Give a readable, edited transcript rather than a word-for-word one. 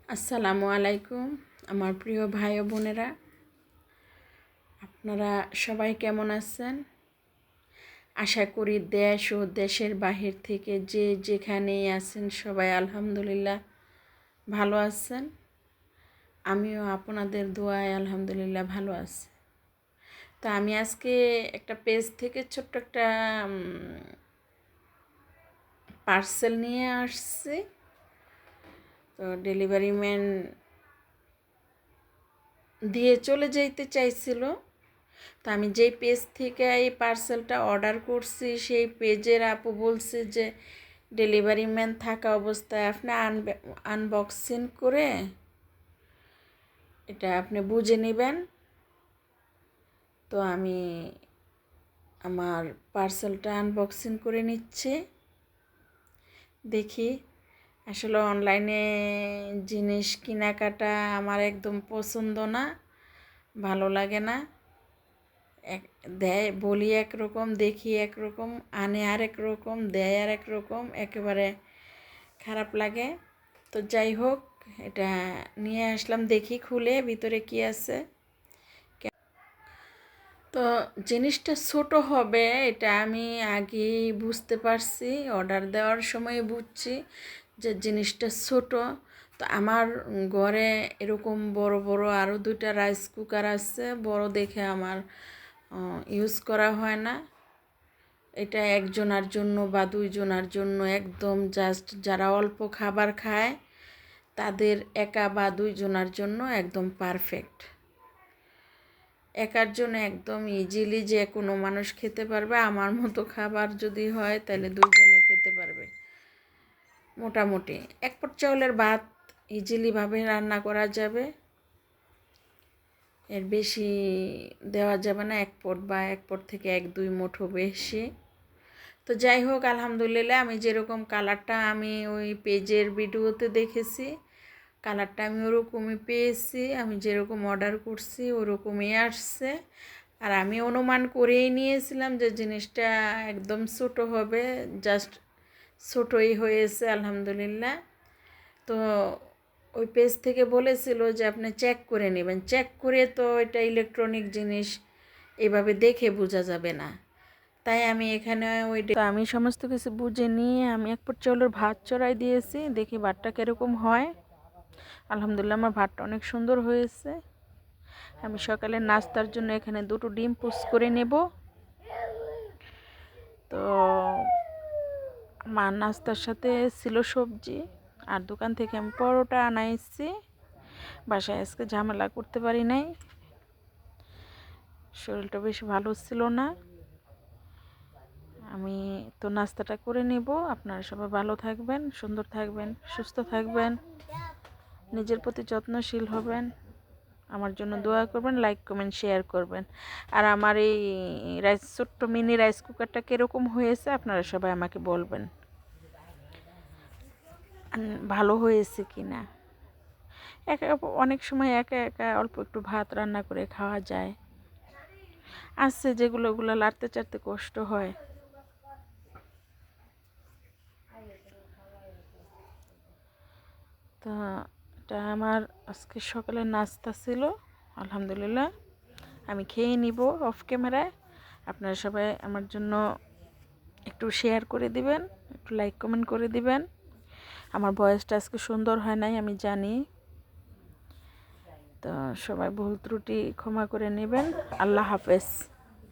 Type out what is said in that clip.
আসসালামু আলাইকুম আমার প্রিয় ভাই ও বোনেরা, আপনারা সবাই কেমন আছেন? আশা করি দেশ ও দেশের বাহির থেকে যে যেখানেই আছেন সবাই আলহামদুলিল্লাহ ভালো আছেন। আমিও আপনাদের দোয়ায় আলহামদুলিল্লাহ ভালো আছি। তো আমি আজকে একটা পেজ থেকে ছোট্ট একটা পার্সেল নিয়ে আসছি। তো ডেলিভারি ম্যান দিয়ে চলে যেতে চাইছিল। তো আমি যেই পেজ থেকে এই পার্সেলটা অর্ডার করছি সেই পেজের আপু বলছে যে ডেলিভারি ম্যান থাকা অবস্থায় আপনি আনবক্সিং করে এটা আপনি বুঝে নেবেন। তো আমি আমার পার্সেলটা আনবক্সিং করে নিচ্ছি। দেখি আসলে অনলাইনে জিনিস কেনাকাটা আমার একদম পছন্দ না, ভালো লাগে না। দেয় বলি একরকম, দেখি একরকম, আনে আরেক রকম, দেয় আরেক রকম, একেবারে খারাপ লাগে। তো যাই হোক, এটা নিয়ে আসলাম, দেখি খুলে ভিতরে কি আছে। তো জিনিসটা ছোট হবে এটা আমি আগেই বুঝতে পারছি, অর্ডার দেওয়ার সময় বুঝছি যে জিনিসটা ছোট। তো আমার ঘরে এরকম বড় বড় আরও 2টা রাইস কুকার আছে, বড় দেখে আমার ইউজ করা হয় না। এটা একজনের জন্য বা 2জনের জন্য একদম জাস্ট যারা অল্প খাবার খায় তাদের একা বা 2জনের জন্য একদম পারফেক্ট। একার জন্য একদম ইজিলি যে কোনো মানুষ খেতে পারবে। আমার মতো খাবার যদি হয় তাহলে 2জনে খেতে পারবে মোটামুটি। 1 পট চাউলের ভাত ইজিলিভাবে রান্না করা যাবে, এর বেশি দেওয়া যাবে না। 1 পট বা 1 পট থেকে 1-2 মুঠো বেশি। তো যাই হোক, আলহামদুলিল্লাহ আমি যেরকম কালারটা আমি ওই পেজের ভিডিওতে দেখেছি, কালারটা আমি ওরকমই পেয়েছি। আমি যেরকম অর্ডার করছি ওরকমই আসছে। আর আমি অনুমান করেই নিয়েছিলাম যে জিনিসটা একদম ছোটো হবে, জাস্ট ছোটোই হয়েছে আলহামদুলিল্লাহ। তো ওই পেজ থেকে বলেছিল যে আপনি চেক করে নেবেন, চেক করে তো এটা ইলেকট্রনিক জিনিস এভাবে দেখে বোঝা যাবে না। তাই আমি এখানে আমি সমস্ত কিছু বুঝে নিয়ে আমি 1 পট চাউলের ভাত চড়াই দিয়েছি, দেখি ভাতটা কীরকম হয়। আলহামদুলিল্লাহ আমার ভাতটা অনেক সুন্দর হয়েছে। আমি সকালে নাস্তার জন্য এখানে 2টো ডিম পোস্ট করে নেব। তো আমার নাস্তার সাথে ছিল সবজি, আর দোকান থেকে আমি পরোটা আনাইছি। বাসায় আজকে ঝামেলা করতে পারি নাই, শরীরটা বেশি ভালো ছিল না। আমি তো নাস্তাটা করে নেব। আপনারা সবাই ভালো থাকবেন, সুন্দর থাকবেন, সুস্থ থাকবেন, নিজের প্রতি যত্নশীল হবেন, আমার জন্য দোয়া করবেন, লাইক কমেন্ট শেয়ার করবেন। আর আমার এই ছোট্ট মিনি রাইস কুকারটা কীরকম হয়েছে আপনারা সবাই আমাকে বলবেন ভালো হয়েছে কি না। অনেক সময় একা একা অল্প একটু ভাত রান্না করে খাওয়া যায়, আছে যেগুলো লাড়তে চাড়তে কষ্ট হয়। তা এটা আমার আজকে সকালের নাস্তা ছিল। আলহামদুলিল্লাহ আমি খেয়ে নিব অফ ক্যামেরায়। আপনারা সবাই আমার জন্য একটু শেয়ার করে দিবেন, একটু লাইক কমেন্ট করে দিবেন। আমার ভয়েসটা আজকে সুন্দর হয় নাই আমি জানি, তো সবাই ভুল ত্রুটি ক্ষমা করে নেবেন। আল্লাহ হাফেজ।